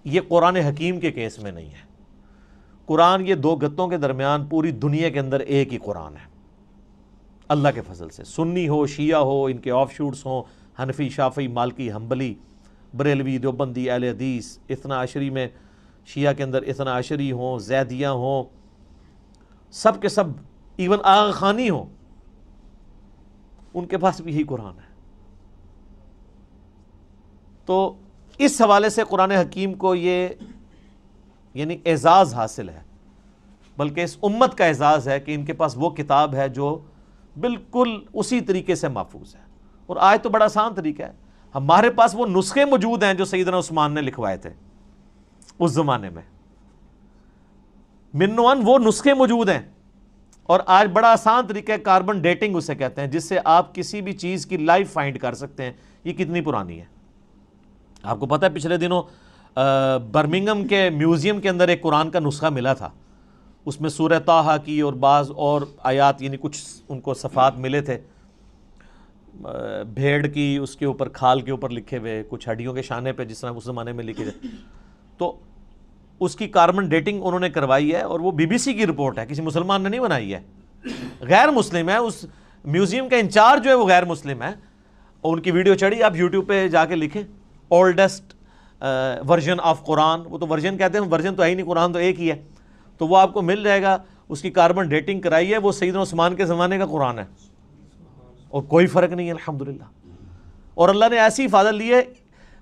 یہ قرآن حکیم کے کیس میں نہیں ہے۔ قرآن یہ دو گتوں کے درمیان پوری دنیا کے اندر ایک ہی قرآن ہے اللہ کے فضل سے، سنی ہو، شیعہ ہو، ان کے آف شوٹس ہوں، حنفی، شافعی، مالکی، حنبلی، بریلوی، دیوبندی، اہل حدیث، اثنا عشری میں شیعہ کے اندر اثنا عشری ہوں، زیدیہ ہوں، سب کے سب، ایون آغا خانی ہوں، ان کے پاس بھی یہی قرآن ہے۔ تو اس حوالے سے قرآن حکیم کو یہ یعنی اعزاز حاصل ہے، بلکہ اس امت کا اعزاز ہے کہ ان کے پاس وہ کتاب ہے جو بالکل اسی طریقے سے محفوظ ہے۔ اور آج تو بڑا آسان طریقہ ہے، ہمارے پاس وہ نسخے موجود ہیں جو سیدنا عثمان نے لکھوائے تھے اس زمانے میں، من ون وہ نسخے موجود ہیں۔ اور آج بڑا آسان طریقہ ہے، کاربن ڈیٹنگ اسے کہتے ہیں، جس سے آپ کسی بھی چیز کی لائف فائنڈ کر سکتے ہیں یہ کتنی پرانی ہے۔ آپ کو پتہ ہے پچھلے دنوں برمنگھم کے میوزیم کے اندر ایک قرآن کا نسخہ ملا تھا، اس میں سورہ طٰہٰ کی اور بعض اور آیات یعنی کچھ ان کو صفحات ملے تھے، بھیڑ کی اس کے اوپر کھال کے اوپر لکھے ہوئے، کچھ ہڈیوں کے شانے پہ جس طرح اس زمانے میں لکھے تھے، تو اس کی کاربن ڈیٹنگ انہوں نے کروائی ہے، اور وہ بی بی سی کی رپورٹ ہے، کسی مسلمان نے نہیں بنائی ہے، غیر مسلم ہے، اس میوزیم کا انچارج جو ہے وہ غیر مسلم ہے، اور ان کی ویڈیو چڑھی، آپ یوٹیوب پہ جا کے لکھیں اولڈسٹ ورژن آف قرآن، وہ تو ورژن کہتے ہیں، ورژن تو ہے ہی نہیں، قرآن تو ایک ہی ہے، تو وہ آپ کو مل جائے گا، اس کی کاربن ڈیٹنگ کرائی ہے، وہ سیدنا عثمان کے زمانے کا قرآن ہے، اور کوئی فرق نہیں ہے الحمدللہ۔ اور اللہ نے ایسی حفاظت لی ہے،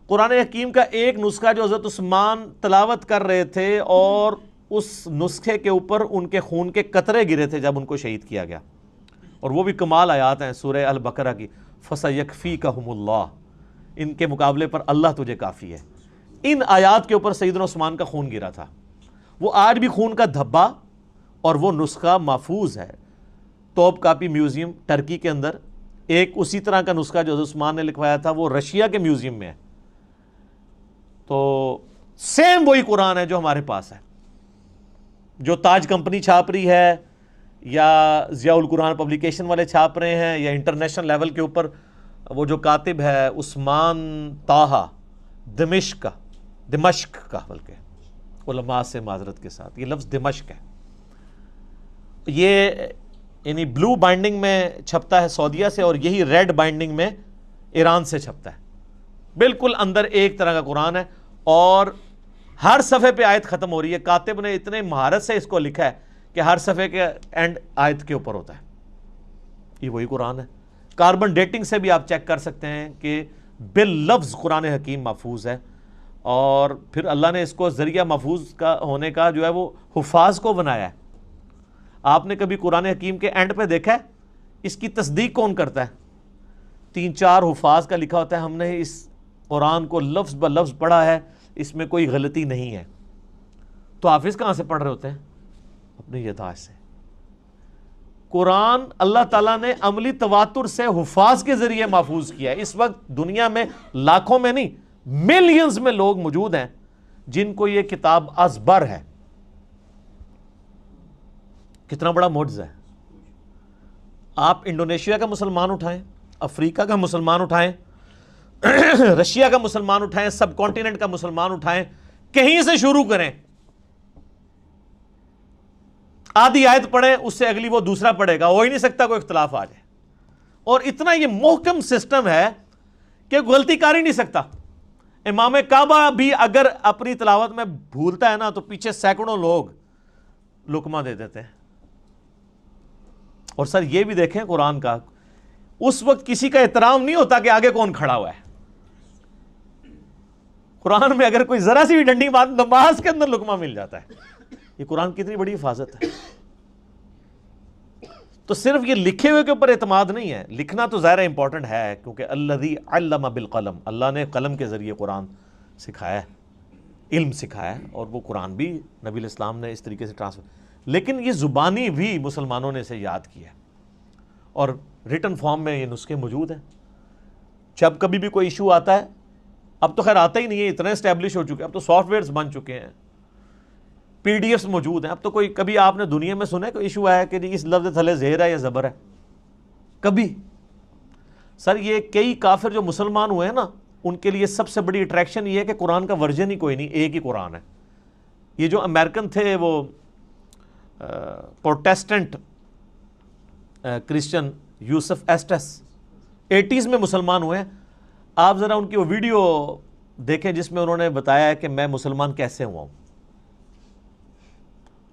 قرآن حکیم کا ایک نسخہ جو حضرت عثمان تلاوت کر رہے تھے اور اس نسخے کے اوپر ان کے خون کے قطرے گرے تھے جب ان کو شہید کیا گیا، اور وہ بھی کمال آیات ہیں سورہ البقرہ کی، فَسَيَكْفِيكَهُمُ اللَّهُ، ان کے مقابلے پر اللہ تجھے کافی ہے۔ ان آیات کے اوپر سیدنا عثمان کا خون گرا تھا، وہ آج بھی خون کا دھبا اور وہ نسخہ محفوظ ہے توپ کاپی میوزیم ٹرکی کے اندر۔ ایک اسی طرح کا نسخہ جو حضرت عثمان نے لکھوایا تھا وہ رشیا کے میوزیم میں ہے، تو سیم وہی قرآن ہے جو ہمارے پاس ہے، جو تاج کمپنی چھاپ رہی ہے یا ضیاء القرآن پبلیکیشن والے چھاپ رہے ہیں، یا انٹرنیشنل لیول کے اوپر وہ جو کاتب ہے عثمان طٰہٰ دمشق کا، بلکہ علماء سے معذرت کے ساتھ یہ لفظ دمشق ہے، یہ یعنی بلو بائنڈنگ میں چھپتا ہے سعودیہ سے، اور یہی ریڈ بائنڈنگ میں ایران سے چھپتا ہے، بالکل اندر ایک طرح کا قرآن ہے، اور ہر صفحے پہ آیت ختم ہو رہی ہے، کاتب نے اتنے مہارت سے اس کو لکھا ہے کہ ہر صفحے کے اینڈ آیت کے اوپر ہوتا ہے، یہ وہی قرآن ہے۔ کاربن ڈیٹنگ سے بھی آپ چیک کر سکتے ہیں کہ باللفظ قرآن حکیم محفوظ ہے، اور پھر اللہ نے اس کو ذریعہ محفوظ کا ہونے کا جو ہے وہ حفاظ کو بنایا ہے۔ آپ نے کبھی قرآن حکیم کے اینڈ پہ دیکھا ہے اس کی تصدیق کون کرتا ہے؟ 3-4 حفاظ کا لکھا ہوتا ہے ہم نے اس قرآن کو لفظ بہ لفظ پڑھا ہے، اس میں کوئی غلطی نہیں ہے۔ تو حافظ کہاں سے پڑھ رہے ہوتے ہیں؟ اپنی یادداشت سے۔ قرآن اللہ تعالیٰ نے عملی تواتر سے حفاظ کے ذریعے محفوظ کیا ہے۔ اس وقت دنیا میں لاکھوں میں نہیں ملینز میں لوگ موجود ہیں جن کو یہ کتاب ازبر ہے۔ کتنا بڑا معجزہ ہے۔ آپ انڈونیشیا کا مسلمان اٹھائیں، افریقہ کا مسلمان اٹھائیں، رشیا کا مسلمان اٹھائیں، سب کانٹیننٹ کا مسلمان اٹھائیں، کہیں سے شروع کریں، آدھی آیت پڑھیں، اس سے اگلی وہ دوسرا پڑھے گا، ہو ہی نہیں سکتا کوئی اختلاف آ جائے، اور اتنا یہ محکم سسٹم ہے کہ غلطی کر ہی نہیں سکتا۔ امام کعبہ بھی اگر اپنی تلاوت میں بھولتا ہے نا تو پیچھے سینکڑوں لوگ لقمہ دے دیتے ہیں۔ اور سر یہ بھی دیکھیں قرآن کا، اس وقت کسی کا احترام نہیں ہوتا کہ آگے کون کھڑا ہوا ہے۔ قرآن میں اگر کوئی ذرا سی بھی ڈنڈی بات نماز کے اندر لقمہ مل جاتا ہے۔ یہ قرآن کتنی بڑی حفاظت ہے۔ تو صرف یہ لکھے ہوئے کے اوپر اعتماد نہیں ہے، لکھنا تو ظاہر امپورٹنٹ ہے، کیونکہ الذی علم بالقلم، اللہ نے قلم کے ذریعے قرآن سکھایا ہے، علم سکھایا ہے، اور وہ قرآن بھی نبی علیہ السلام نے اس طریقے سے ٹرانسفر، لیکن یہ زبانی بھی مسلمانوں نے اسے یاد کیا، اور ریٹن فارم میں یہ نسخے موجود ہیں۔ جب کبھی بھی کوئی ایشو آتا ہے، اب تو خیر آتا ہی نہیں ہے، اتنے اسٹیبلش ہو چکے ہیں، اب تو سافٹ ویئرز بن چکے ہیں، پی ڈی ایفs موجود ہیں، اب تو کوئی کبھی آپ نے دنیا میں سنا ہے کوئی ایشو آیا کہ اس لفظ تھلے زہر ہے یا زبر ہے؟ کبھی؟ سر یہ کئی کافر جو مسلمان ہوئے ہیں نا، ان کے لیے سب سے بڑی اٹریکشن یہ ہے کہ قرآن کا ورژن ہی کوئی نہیں، ایک ہی قرآن ہے۔ یہ جو امریکن تھے وہ پروٹیسٹنٹ کرسچن یوسف ایسٹس 80s میں مسلمان ہوئے ہیں۔ آپ ذرا ان کی وہ ویڈیو دیکھیں جس میں انہوں نے بتایا ہے کہ میں مسلمان کیسے ہوا ہوں۔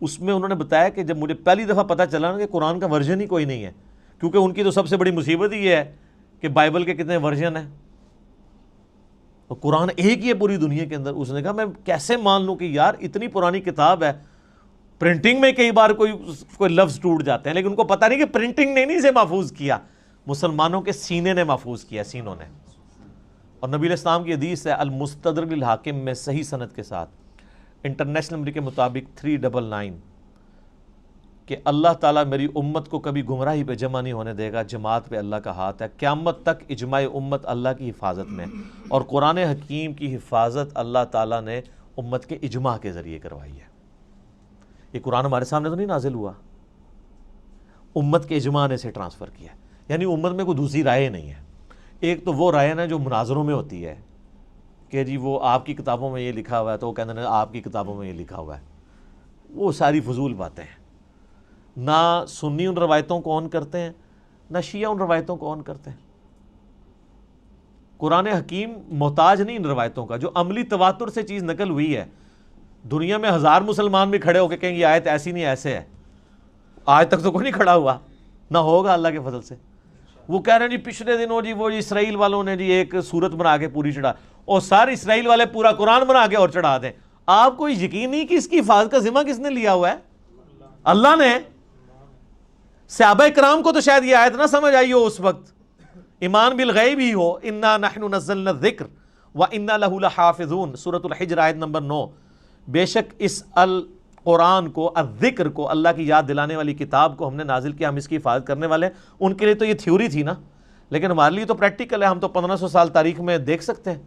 اس میں انہوں نے بتایا کہ جب مجھے پہلی دفعہ پتہ چلا نا کہ قرآن کا ورژن ہی کوئی نہیں ہے، کیونکہ ان کی تو سب سے بڑی مصیبت ہی یہ ہے کہ بائبل کے کتنے ورژن ہیں، اور قرآن ایک ہی ہے پوری دنیا کے اندر۔ اس نے کہا میں کیسے مان لوں کہ یار اتنی پرانی کتاب ہے، پرنٹنگ میں کئی بار کوئی لفظ ٹوٹ جاتے ہیں، لیکن ان کو پتہ نہیں کہ پرنٹنگ نے نہیں اسے محفوظ کیا، مسلمانوں کے سینے نے محفوظ کیا، سینوں نے۔ اور نبی علیہ السلام کی حدیث ہے المستدرک للحاکم میں صحیح سند کے ساتھ، انٹرنیشنل نمبر کے مطابق 399، کہ اللہ تعالیٰ میری امت کو کبھی گمراہی پہ جمع نہیں ہونے دے گا، جماعت پہ اللہ کا ہاتھ ہے، قیامت تک اجماع امت اللہ کی حفاظت میں، اور قرآن حکیم کی حفاظت اللہ تعالیٰ نے امت کے اجماع کے ذریعے کروائی ہے۔ یہ قرآن ہمارے سامنے تو نہیں نازل ہوا، امت کے اجماع نے اسے ٹرانسفر کیا، یعنی امت میں کوئی دوسری رائے نہیں ہے۔ ایک تو وہ رائے نا جو مناظروں میں ہوتی ہے کہ جی وہ آپ کی کتابوں میں یہ لکھا ہوا ہے تو وہ کہتے ہیں آپ کی کتابوں میں یہ لکھا ہوا ہے، وہ ساری فضول باتیں ہیں۔ نہ سنی ان روایتوں کو آن کرتے ہیں، نہ شیعہ ان روایتوں کو آن کرتے ہیں۔ قرآن حکیم محتاج نہیں ان روایتوں کا، جو عملی تواتر سے چیز نقل ہوئی ہے۔ دنیا میں 1000 مسلمان بھی کھڑے ہو کے کہیں یہ آیت ایسی نہیں ایسے ہے، آج تک تو کوئی نہیں کھڑا ہوا، نہ ہوگا اللہ کے فضل سے۔ وہ کہہ رہے ہیں جی پچھلے دنوں جی وہ اسرائیل والوں نے جی ایک صورت بنا کے پوری چڑھا، اور سارے اسرائیل والے پورا قرآن بنا کے اور چڑھا دیں۔ آپ کو یقین نہیں کہ اس کی حفاظت کا ذمہ کس نے لیا ہوا ہے؟ اللہ نے۔ صحابہ کرام کو تو شاید یہ آیت نہ سمجھ آئی ہو اس وقت، ایمان بالغیب ہی ہو، انا نحن نزلنا الذکر وانا لہ لحافظون، سورۃ الحجر آیت نمبر 9۔ بے شک اس القرآن کو، الذکر کو، اللہ کی یاد دلانے والی کتاب کو ہم نے نازل کیا، ہم اس کی حفاظت کرنے والے ہیں۔ ان کے لیے تو یہ تھیوری تھی نا، لیکن ہمارے لیے تو پریکٹیکل ہے۔ ہم تو 1500 سال تاریخ میں دیکھ سکتے ہیں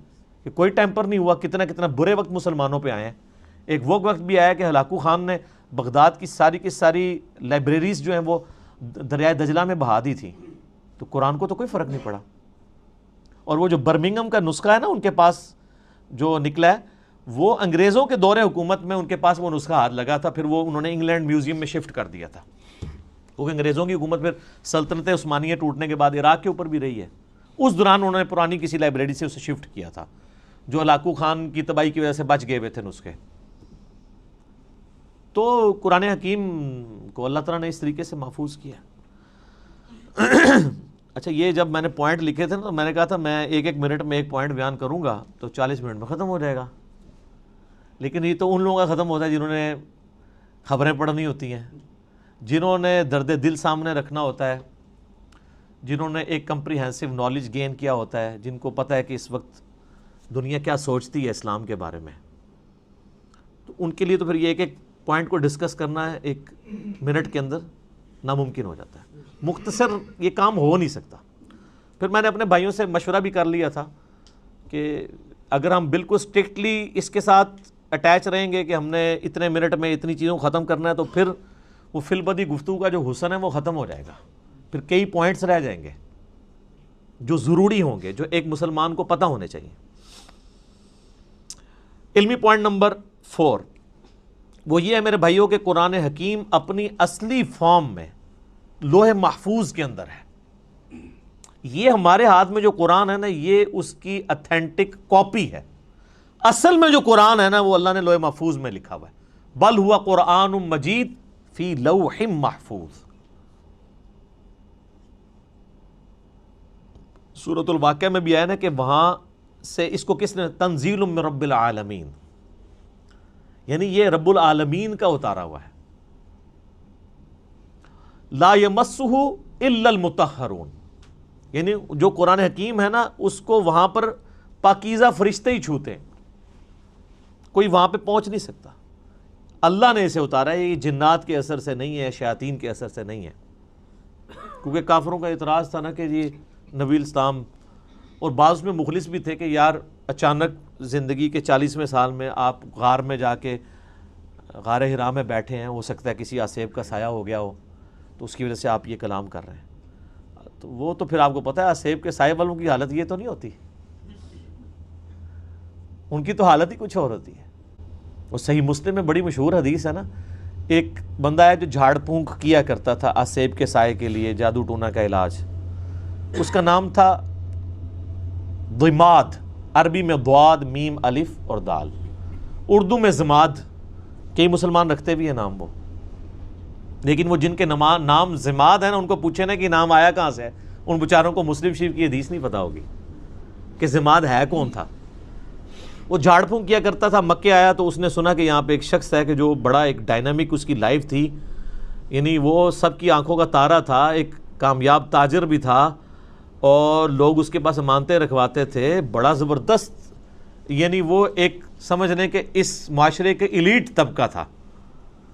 کہ کوئی ٹیمپر نہیں ہوا، کتنا برے وقت مسلمانوں پہ آئے ہیں۔ ایک وہ وقت بھی آیا کہ ہلاکو خان نے بغداد کی ساری لائبریریز جو ہیں وہ دریائے دجلہ میں بہا دی تھی، تو قرآن کو تو کوئی فرق نہیں پڑا۔ اور وہ جو برمنگم کا نسخہ ہے نا ان کے پاس جو نکلا ہے، وہ انگریزوں کے دور حکومت میں ان کے پاس وہ نسخہ ہاتھ لگا تھا، پھر وہ انہوں نے انگلینڈ میوزیم میں شفٹ کر دیا تھا، کیونکہ انگریزوں کی حکومت پھر سلطنت عثمانیہ ٹوٹنے کے بعد عراق کے اوپر بھی رہی ہے۔ اس دوران انہوں نے پرانی کسی لائبریری سے اسے شفٹ کیا تھا، جو ہلاکو خان کی تباہی کی وجہ سے بچ گئے ہوئے تھے نسخے۔ تو قرآن حکیم کو اللہ تعالیٰ نے اس طریقے سے محفوظ کیا۔ اچھا، یہ جب میں نے پوائنٹ لکھے تھے نا تو میں نے کہا تھا میں ایک منٹ میں ایک پوائنٹ بیان کروں گا تو 40 منٹ میں ختم ہو جائے گا، لیکن یہ تو ان لوگوں کا ختم ہوتا ہے جنہوں نے خبریں پڑھنی ہوتی ہیں، جنہوں نے درد دل سامنے رکھنا ہوتا ہے، جنہوں نے ایک کمپریہنسو نالج گین کیا ہوتا ہے، جن کو پتہ ہے کہ اس وقت دنیا کیا سوچتی ہے اسلام کے بارے میں، تو ان کے لیے تو پھر یہ ایک پوائنٹ کو ڈسکس کرنا ہے 1 منٹ کے اندر ناممکن ہو جاتا ہے، مختصر یہ کام ہو نہیں سکتا۔ پھر میں نے اپنے بھائیوں سے مشورہ بھی کر لیا تھا کہ اگر ہم بالکل اسٹرکٹلی اس کے ساتھ اٹیچ رہیں گے کہ ہم نے اتنے منٹ میں اتنی چیزوں کو ختم کرنا ہے، تو پھر وہ فی البدی گفتگو کا جو حسن ہے وہ ختم ہو جائے گا، پھر کئی پوائنٹس رہ جائیں گے جو ضروری ہوں گے، جو ایک مسلمان کو پتہ ہونے چاہیے۔ علمی پوائنٹ نمبر 4 وہ یہ ہے میرے بھائیوں کہ قرآن حکیم اپنی اصلی فارم میں لوح محفوظ کے اندر ہے۔ یہ ہمارے ہاتھ میں جو قرآن ہے نا، یہ اس کی اتھینٹک کاپی ہے۔ اصل میں جو قرآن ہے نا وہ اللہ نے لوح محفوظ میں لکھا ہوا ہے، بل ہوا قرآن مجید فی لوح محفوظ۔ سورۃ الواقعہ میں بھی آیا نا کہ وہاں سے اس کو کس نے، تنزیل من رب العالمین، یعنی یہ رب العالمین کا اتارا ہوا ہے۔ لا یمسہ الا المطہرون، یعنی جو قرآن حکیم ہے نا اس کو وہاں پر پاکیزہ فرشتے ہی چھوتے ہیں، کوئی وہاں پہ پہنچ نہیں سکتا۔ اللہ نے اسے اتارا ہے، یہ جنات کے اثر سے نہیں ہے، شیاطین کے اثر سے نہیں ہے، کیونکہ کافروں کا اعتراض تھا نا کہ جی نبی الاسلام، اور بعض میں مخلص بھی تھے کہ یار اچانک زندگی کے 40ویں سال میں آپ غار میں جا کے غار حرا میں بیٹھے ہیں، ہو سکتا ہے کسی آسیب کا سایہ ہو گیا ہو تو اس کی وجہ سے آپ یہ کلام کر رہے ہیں، تو وہ تو پھر آپ کو پتہ ہے آسیب کے سائے والوں کی حالت یہ تو نہیں ہوتی، ان کی تو حالت ہی کچھ اور ہوتی ہے. وہ صحیح مسلم میں بڑی مشہور حدیث ہے نا, ایک بندہ ہے جو جھاڑ پھونک کیا کرتا تھا آسیب کے سائے کے لیے, جادو ٹونا کا علاج. اس کا نام تھا ضماد, عربی میں ضاد میم الف اور دال, اردو میں زماد. کئی مسلمان رکھتے بھی ہیں نام وہ, لیکن وہ جن کے نام زماد ہے نا, ان کو پوچھے نا کہ نام آیا کہاں سے ہے, ان بیچاروں کو مسلم شریف کی حدیث نہیں پتا ہوگی کہ زماد ہے کون تھا. وہ جھاڑ پھونک کیا کرتا تھا, مکے آیا تو اس نے سنا کہ یہاں پہ ایک شخص ہے کہ جو بڑا ایک ڈائنامک اس کی لائف تھی, یعنی وہ سب کی آنکھوں کا تارا تھا, ایک کامیاب تاجر بھی تھا, اور لوگ اس کے پاس امانتیں رکھواتے تھے, بڑا زبردست, یعنی وہ ایک سمجھ لیں کہ اس معاشرے کے ایلیٹ طبقہ تھا.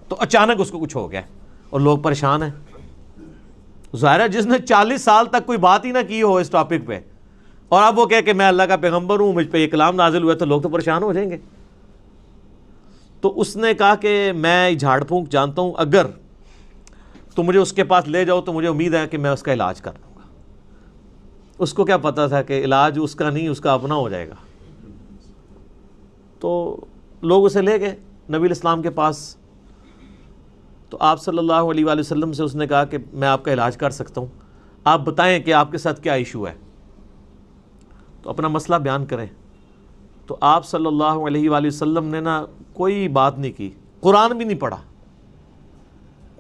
تو اچانک اس کو کچھ ہو گیا اور لوگ پریشان ہیں. ظاہر ہے جس نے 40 سال تک کوئی بات ہی نہ کی ہو اس ٹاپک پہ, اور اب وہ کہے کہ میں اللہ کا پیغمبر ہوں, مجھ پہ یہ کلام نازل ہوا, تو لوگ تو پریشان ہو جائیں گے. تو اس نے کہا کہ میں جھاڑ پھونک جانتا ہوں, اگر تو مجھے اس کے پاس لے جاؤ تو مجھے امید ہے کہ میں اس کا علاج کر لوں گا. اس کو کیا پتا تھا کہ علاج اس کا نہیں, اس کا اپنا ہو جائے گا. تو لوگ اسے لے گئے نبی الاسلام کے پاس. تو آپ صلی اللہ علیہ وآلہ وسلم سے اس نے کہا کہ میں آپ کا علاج کر سکتا ہوں, آپ بتائیں کہ آپ کے ساتھ کیا ایشو ہے, تو اپنا مسئلہ بیان کریں. تو آپ صلی اللہ علیہ وآلہ وسلم نے نا کوئی بات نہیں کی, قرآن بھی نہیں پڑھا.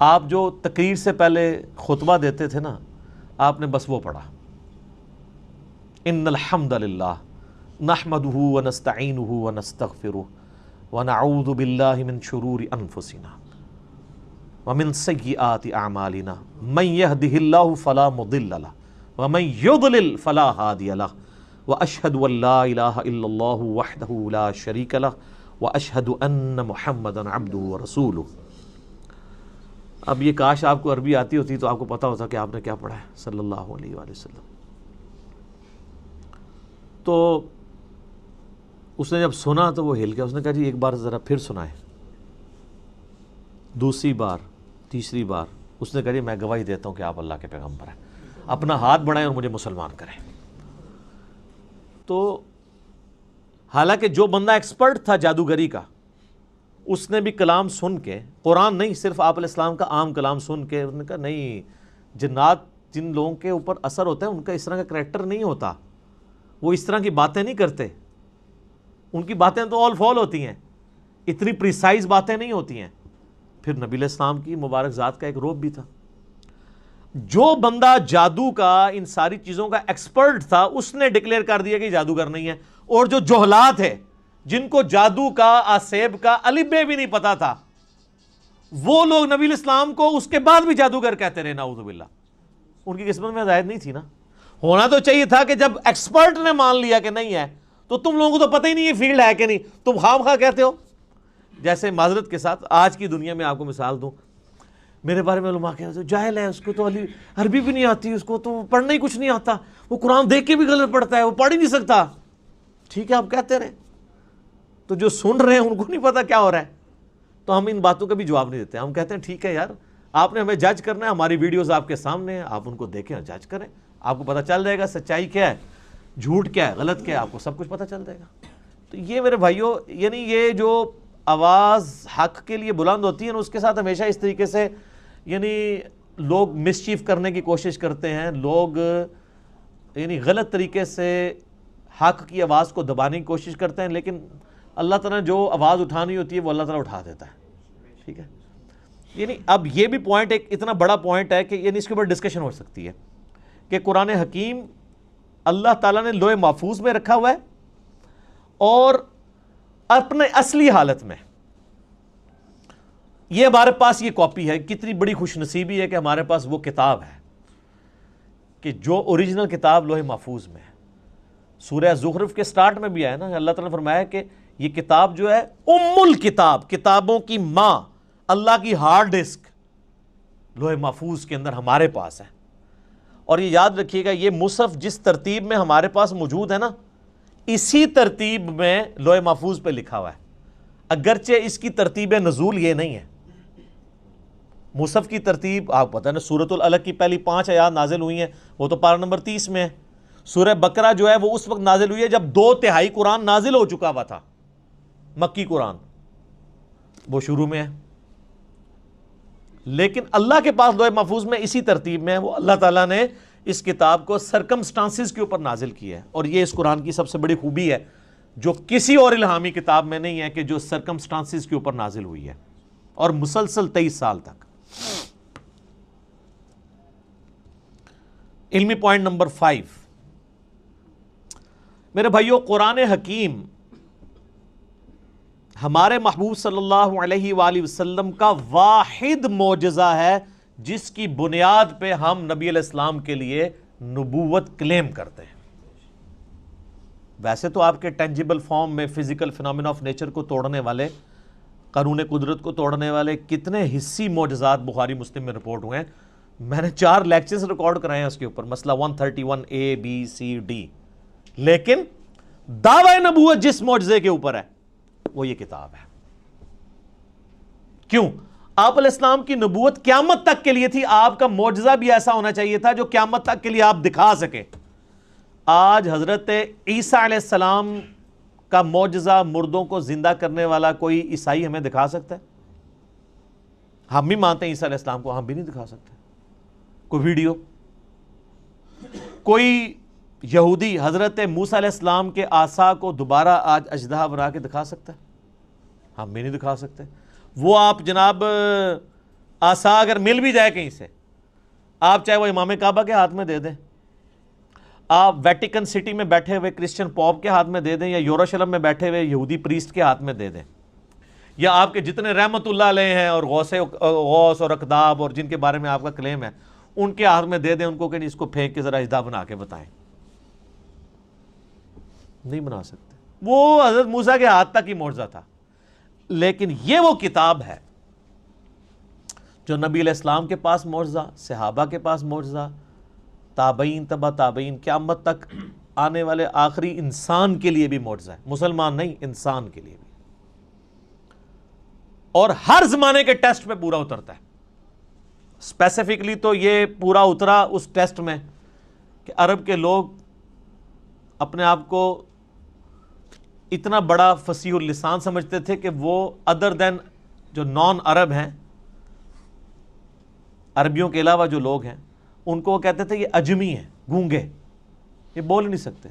آپ جو تقریر سے پہلے خطبہ دیتے تھے نا, آپ نے بس وہ پڑھا, ان الحمد للہ نحمدہ ونستعینہ ونستغفرہ ونعوذ باللہ من شرور انفسنا ومن سیئات اعمالنا من یہدہ اللہ فلا مضل لہ ومن یضلل فلا ہادی لہ واشہد ان لا الہ الا اللہ وحدہ لا شریک لہ واشہد ان محمدا عبدہ ورسولہ. اب یہ کاش آپ کو عربی آتی ہوتی تو آپ کو پتا ہوتا کہ آپ نے کیا پڑھا ہے صلی اللہ علیہ وآلہ وسلم. تو اس نے جب سنا تو وہ ہل گیا. اس نے کہا جی ایک بار ذرا پھر سنائیں. دوسری بار, تیسری بار. اس نے کہا جی میں گواہی دیتا ہوں کہ آپ اللہ کے پیغمبر ہیں, اپنا ہاتھ بڑھائیں اور مجھے مسلمان کریں. تو حالانکہ جو بندہ ایکسپرٹ تھا جادوگری کا, اس نے بھی کلام سن کے, قرآن نہیں صرف آپ علیہ السلام کا عام کلام سن کے, اس نے کہا نہیں, جنات جن لوگوں کے اوپر اثر ہوتا ہے ان کا اس طرح کا کریکٹر نہیں ہوتا, وہ اس طرح کی باتیں نہیں کرتے, ان کی باتیں تو آل فال ہوتی ہیں, اتنی پریسائز باتیں نہیں ہوتی ہیں. پھر نبی علیہ السلام کی مبارک ذات کا ایک روب بھی تھا. جو بندہ جادو کا ان ساری چیزوں کا ایکسپرٹ تھا, اس نے ڈکلیئر کر دیا کہ جادوگر نہیں ہے. اور جو جہلات ہے, جن کو جادو کا, آسیب کا الف بے بھی نہیں پتا تھا, وہ لوگ نبی الاسلام کو اس کے بعد بھی جادوگر کہتے رہے, نعوذ باللہ. ان کی قسمت میں ہدایت نہیں تھی نا. ہونا تو چاہیے تھا کہ جب ایکسپرٹ نے مان لیا کہ نہیں ہے, تو تم لوگوں کو تو پتہ ہی نہیں یہ فیلڈ ہے کہ نہیں, تم خواہ مخواہ کہتے ہو. جیسے معذرت کے ساتھ آج کی دنیا میں آپ کو مثال دوں, میرے بارے میں علماء کہتے ہیں جاہل ہے, اس کو تو عربی بھی نہیں آتی, اس کو تو پڑھنا ہی کچھ نہیں آتا, وہ قرآن دیکھ کے بھی غلط پڑھتا ہے, وہ پڑھ ہی نہیں سکتا. ٹھیک ہے آپ کہتے رہے, تو جو سن رہے ہیں ان کو نہیں پتا کیا ہو رہا ہے. تو ہم ان باتوں کا بھی جواب نہیں دیتے. ہم کہتے ہیں ٹھیک ہے یار, آپ نے ہمیں جج کرنا ہے, ہماری ویڈیوز آپ کے سامنے ہیں, آپ ان کو دیکھیں اور جج کریں, آپ کو پتہ چل جائے گا سچائی کیا ہے, جھوٹ کیا ہے, غلط کیا ہے, آپ کو سب کچھ پتہ چل جائے گا. تو یہ میرے بھائیوں, یعنی یہ جو آواز حق کے لیے بلند ہوتی ہے نا, اس کے ساتھ ہمیشہ اس طریقے سے یعنی لوگ مسچیف کرنے کی کوشش کرتے ہیں, لوگ یعنی غلط طریقے سے حق کی آواز کو دبانے کی کوشش کرتے ہیں. لیکن اللہ تعالیٰ نے جو آواز اٹھانی ہوتی ہے وہ اللہ تعالیٰ اٹھا دیتا ہے. ٹھیک ہے, یعنی اب یہ بھی پوائنٹ ایک اتنا بڑا پوائنٹ ہے کہ یعنی اس کے اوپر ڈسکشن ہو سکتی ہے کہ قرآن حکیم اللہ تعالیٰ نے لوح محفوظ میں رکھا ہوا ہے, اور اپنے اصلی حالت میں یہ ہمارے پاس یہ کاپی ہے. کتنی بڑی خوش نصیبی ہے کہ ہمارے پاس وہ کتاب ہے کہ جو اوریجنل کتاب لوح محفوظ میں ہے. سورہ زخرف کے سٹارٹ میں بھی آیا نا, اللہ تعالیٰ نے فرمایا کہ یہ کتاب جو ہے ام الکتاب, کتابوں کی ماں, اللہ کی ہارڈ ڈسک لوح محفوظ کے اندر ہمارے پاس ہے. اور یہ یاد رکھیے گا, یہ مصحف جس ترتیب میں ہمارے پاس موجود ہے نا, اسی ترتیب میں لوح محفوظ پہ لکھا ہوا ہے, اگرچہ اس کی ترتیب نزول یہ نہیں ہے. مصحف کی ترتیب آپ پتہ ہے نا, سورۃ العلق کی پہلی 5 آیات نازل ہوئی ہیں, وہ تو پارہ نمبر 30 میں ہے. سورہ بقرہ جو ہے وہ اس وقت نازل ہوئی ہے جب 2/3 قرآن نازل ہو چکا ہوا تھا، مکی قرآن وہ شروع میں ہے، لیکن اللہ کے پاس لوح محفوظ میں اسی ترتیب میں ہے، وہ اللہ تعالیٰ نے اس کتاب کو سرکمسٹانسز کے اوپر نازل کیا ہے، اور یہ اس قرآن کی سب سے بڑی خوبی ہے جو کسی اور الہامی کتاب میں نہیں ہے کہ جو سرکمسٹانسز کے اوپر نازل ہوئی ہے، اور مسلسل 23 سال تک۔ علمی پوائنٹ نمبر 5 میرے بھائیو، قرآن حکیم ہمارے محبوب صلی اللہ علیہ وآلہ وسلم کا واحد معجزہ ہے جس کی بنیاد پہ ہم نبی علیہ السلام کے لیے نبوت کلیم کرتے ہیں۔ ویسے تو آپ کے ٹینجیبل فارم میں فزیکل فینومینا آف نیچر کو توڑنے والے، قانون قدرت کو توڑنے والے کتنے حصی معجزات بخاری مسلم میں رپورٹ ہوئے ہیں، میں نے 4 لیکچرز ریکارڈ کرائے ہیں اس کے اوپر، مسئلہ 131A B C D، لیکن دعوی نبوت جس معجزے کے اوپر ہے وہ یہ کتاب ہے۔ کیوں؟ آپ علیہ السلام کی نبوت قیامت تک کے لیے تھی، آپ کا معجزہ بھی ایسا ہونا چاہیے تھا جو قیامت تک کے لیے آپ دکھا سکیں۔ آج حضرت عیسیٰ علیہ السلام کا معجزہ، مردوں کو زندہ کرنے والا کوئی عیسائی ہمیں دکھا سکتا ہے؟ ہم بھی مانتے ہیں عیسیٰ علیہ السلام کو، ہم بھی نہیں دکھا سکتے کوئی ویڈیو۔ کوئی یہودی حضرت موسیٰ علیہ السلام کے عصا کو دوبارہ آج اژدہا بنا کے دکھا سکتا ہے؟ ہم بھی نہیں دکھا سکتے۔ وہ آپ جناب عصا اگر مل بھی جائے کہیں سے، آپ چاہے وہ امام کعبہ کے ہاتھ میں دے دیں، آپ ویٹیکن سٹی میں بیٹھے ہوئے کرسچن پوپ کے ہاتھ میں دے دیں، یا یروشلم میں بیٹھے ہوئے یہودی پریسٹ کے ہاتھ میں دے دیں، یا آپ کے جتنے رحمت اللہ علیہ ہیں اور غوث اور اقداب اور جن کے بارے میں آپ کا کلیم ہے ان کے ہاتھ میں دے دیں، ان کو کہ اس کو پھینک کے ذرا اژدہا بنا کے بتائیں، نہیں بنا سکتے۔ وہ حضرت موسیٰ کے ہاتھ تک ہی معجزہ تھا، لیکن یہ وہ کتاب ہے جو نبی علیہ السلام کے پاس معجزہ، صحابہ کے پاس معجزہ، تابعین، تبع تابعین، قیامت تک آنے والے آخری انسان کے لیے بھی معجزہ ہے، مسلمان نہیں، انسان کے لیے بھی، اور ہر زمانے کے ٹیسٹ پہ پورا اترتا ہے۔ اسپیسیفکلی تو یہ پورا اترا اس ٹیسٹ میں کہ عرب کے لوگ اپنے آپ کو اتنا بڑا فصیح اللسان سمجھتے تھے کہ وہ ادر دین جو نان عرب ہیں، عربیوں کے علاوہ جو لوگ ہیں، ان کو وہ کہتے تھے یہ اجمی ہیں، گونگے، یہ بول نہیں سکتے۔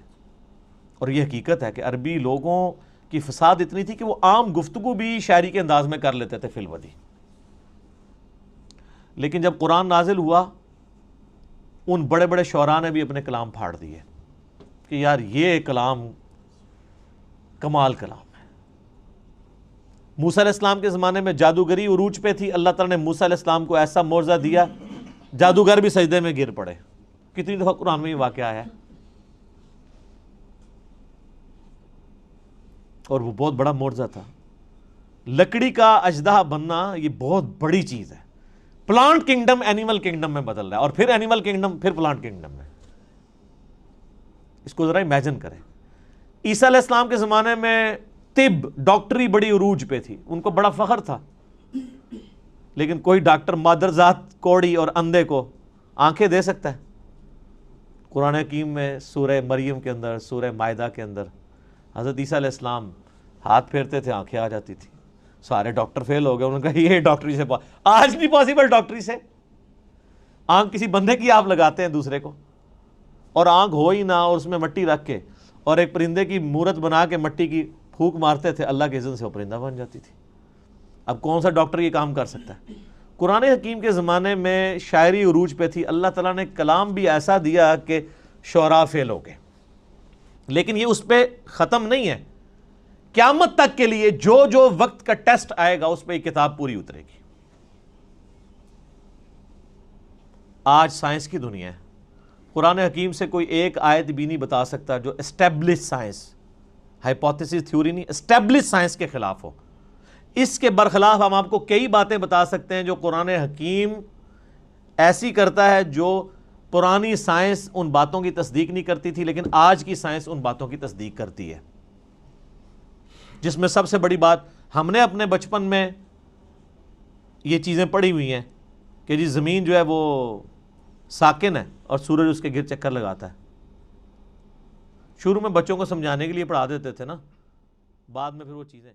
اور یہ حقیقت ہے کہ عربی لوگوں کی فساد اتنی تھی کہ وہ عام گفتگو بھی شاعری کے انداز میں کر لیتے تھے فی الودی۔ لیکن جب قرآن نازل ہوا، ان بڑے بڑے شعراء نے بھی اپنے کلام پھاڑ دیے کہ یار یہ کلام کمال کلام ہے۔ موسیٰ علیہ السلام کے زمانے میں جادوگری عروج پہ تھی، اللہ تعالیٰ نے موسیٰ علیہ السلام کو ایسا معجزہ دیا، جادوگر بھی سجدے میں گر پڑے۔ کتنی دفعہ قرآن میں یہ واقعہ ہے، اور وہ بہت بڑا معجزہ تھا۔ لکڑی کا اژدہا بننا یہ بہت بڑی چیز ہے۔ پلانٹ کنگڈم اینیمل کنگڈم میں بدل رہا ہے، اور پھر اینیمل کنگڈم، پھر پلانٹ کنگڈم میں۔ اس کو ذرا امیجن کریں۔ عیسیٰ علیہ السلام کے زمانے میں طب، ڈاکٹری بڑی عروج پہ تھی، ان کو بڑا فخر تھا، لیکن کوئی ڈاکٹر مادرزاد کوڑی اور اندھے کو آنکھیں دے سکتا ہے؟ قرآن حکیم میں سورہ مریم کے اندر، سورہ مائدہ کے اندر حضرت عیسیٰ علیہ السلام ہاتھ پھیرتے تھے، آنکھیں آ جاتی تھی۔ سارے ڈاکٹر فیل ہو گئے، انہوں نے کہا یہ ڈاکٹری سے آج نہیں پاسبل، ڈاکٹری سے آنکھ کسی بندے کی آپ لگاتے ہیں دوسرے کو، اور آنکھ ہو ہی نہ، اور اس میں مٹی رکھ کے اور ایک پرندے کی مورت بنا کے مٹی کی پھونک مارتے تھے، اللہ کے اذن سے وہ پرندہ بن جاتی تھی۔ اب کون سا ڈاکٹر یہ کام کر سکتا ہے؟ قرآن حکیم کے زمانے میں شاعری عروج پہ تھی، اللہ تعالیٰ نے کلام بھی ایسا دیا کہ شعراء فیل ہو گئے، لیکن یہ اس پہ ختم نہیں ہے۔ قیامت تک کے لیے جو جو وقت کا ٹیسٹ آئے گا اس پہ یہ کتاب پوری اترے گی۔ آج سائنس کی دنیا ہے، قرآن حکیم سے کوئی ایک آیت بھی نہیں بتا سکتا جو اسٹیبلش سائنس، ہائپوتھیسس تھیوری نہیں، اسٹیبلش سائنس کے خلاف ہو۔ اس کے برخلاف ہم آپ کو کئی باتیں بتا سکتے ہیں جو قرآن حکیم ایسی کرتا ہے جو پرانی سائنس ان باتوں کی تصدیق نہیں کرتی تھی، لیکن آج کی سائنس ان باتوں کی تصدیق کرتی ہے۔ جس میں سب سے بڑی بات، ہم نے اپنے بچپن میں یہ چیزیں پڑھی ہوئی ہیں کہ جی زمین جو ہے وہ ساکن ہے اور سورج اس کے گرد چکر لگاتا ہے، شروع میں بچوں کو سمجھانے کے لیے پڑھا دیتے تھے نا، بعد میں پھر وہ چیزیں